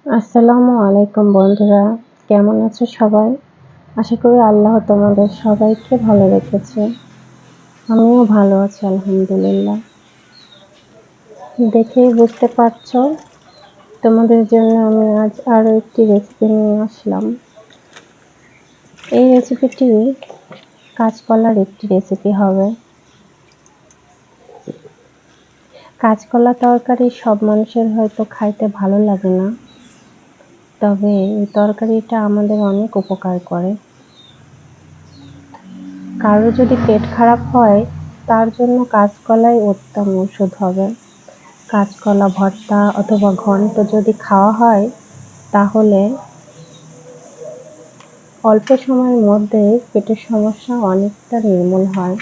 আসসালামু আলাইকুম বন্ধুরা, কেমন আছো সবাই? আশা করি আল্লাহ তোমাদের সবাইকে ভালো রেখেছে। আমিও ভালো আছি আলহামদুলিল্লাহ। দেখেই বুঝতে পারছো, তোমাদের জন্য আমি আজ আরো একটি রেসিপি নিয়ে আসলাম। এই রেসিপিটি কাঁচকলার একটি রেসিপি হবে। কাঁচকলা তরকারি সব মানুষের হয়তো খাইতে ভালো লাগে না, তবে এই তরকারিটা আমাদের অনেক উপকার করে। কারো যদি পেট খারাপ হয়, তার জন্য কাঁচকলাই উত্তম ওষুধ হবে। কাঁচকলা ভর্তা অথবা ঘন্ট যদি খাওয়া হয়, তাহলে অল্প সময়ের মধ্যে পেটের সমস্যা অনেকটা নির্মূল হয়।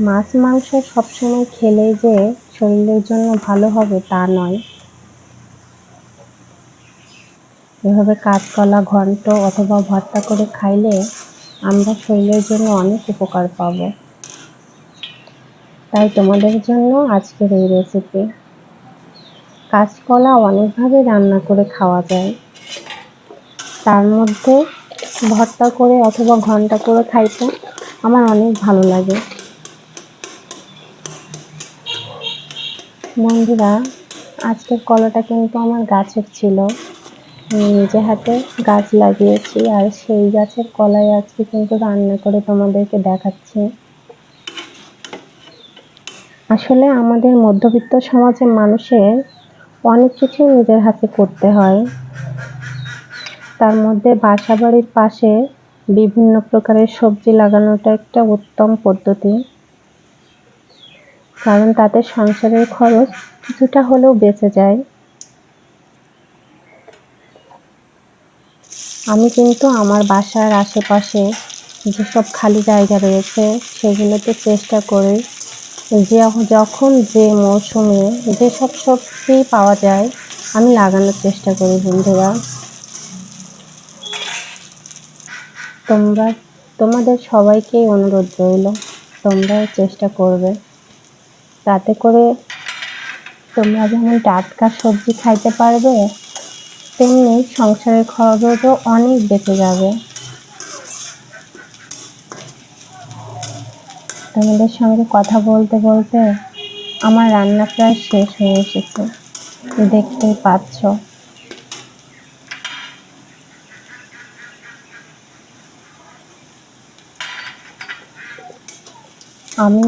মাছ মাংস সবসময় খেলেই যে শরীরের জন্য ভালো হবে তা নয়। এভাবে কাঁচকলা ঘন্ট অথবা ভর্তা করে খাইলে আমরা শরীরের জন্য অনেক উপকার পাবো। তাই তোমাদের জন্য আজকের এই রেসিপি। কাঁচকলা অনেকভাবে রান্না করে খাওয়া যায়, তার মধ্যে ভর্তা করে অথবা ঘন্ট করে খাইতে আমার অনেক ভালো লাগে। বন্ধুরা, আজকের কলাটা কিন্তু আমার গাছের ছিল, আমি নিজে হাতে গাছ লাগিয়েছি, আর সেই গাছের কলাই আজকে কিন্তু রান্না করে তোমাদেরকে দেখাচ্ছি। আসলে আমাদের মধ্যবিত্ত সমাজের মানুষের অনেক কিছু নিজের হাতে করতে হয়। তার মধ্যে বাসাবাড়ির পাশে বিভিন্ন প্রকারের সবজি লাগানোটা একটা উত্তম পদ্ধতি, কারণ তাতে সংসারের খরচ কিছুটা হলেও বেঁচে যায়। আমি কিন্তু আমার বাসার আশেপাশে যেসব খালি জায়গা রয়েছে সেগুলোতে চেষ্টা করি যে যখন যে মৌসুমে যেসব সবজি পাওয়া যায় আমি লাগানোর চেষ্টা করি। বন্ধুরা, তোমাদের সবাইকেই অনুরোধ রইল, তোমরাও চেষ্টা করবে, তাতে করে তোমরা যেমন টাটকা সবজি খাইতে পারবে, তেমনি সংসারের খরচও অনেক বেঁচে যাবে। তোমাদের সঙ্গে কথা বলতে বলতে আমার রান্না প্রায় শেষ হয়ে এসেছে, দেখতেই পাচ্ছ। আমি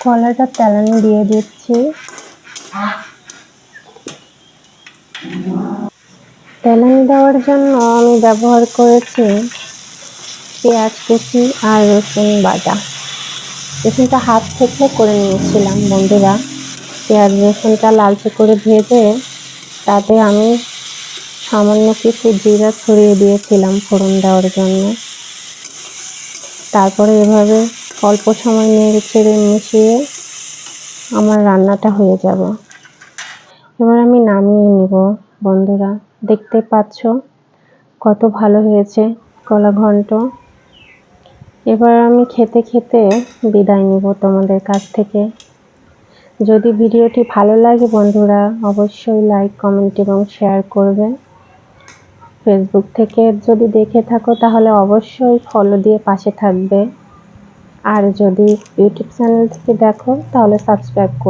কলাটা তেলানি দিয়ে দিচ্ছি। তেলানি দেওয়ার জন্য আমি ব্যবহার করেছি পেঁয়াজ কুচি আর রসুন বাটা। রসুনটা হাত থেকে করে নিয়েছিলাম বন্ধুরা। পেঁয়াজ রসুনটা লালচে করে ভেজে তাতে আমি সামান্য কিছু জিরা ছড়িয়ে দিয়েছিলাম ফোড়ন দেওয়ার জন্য। তারপরে এভাবে অল্প সময় নেড়ে চেড়ে মিশিয়ে আমার রান্নাটা হয়ে যাবে। এবার আমি নামিয়ে নিব। বন্ধুরা, দেখতে পাচ্ছ কত ভালো হয়েছে কলা ঘন্ট। এবার আমি খেতে খেতে বিদায় নিব তোমাদের কাছ থেকে। যদি ভিডিওটি ভালো লাগে বন্ধুরা, অবশ্যই লাইক, কমেন্ট এবং শেয়ার করবে। ফেসবুক থেকে যদি দেখে থাকো তাহলে অবশ্যই ফলো দিয়ে পাশে থাকবে, আর যদি ইউটিউব চ্যানেল থেকে দেখো তাহলে সাবস্ক্রাইব করবে।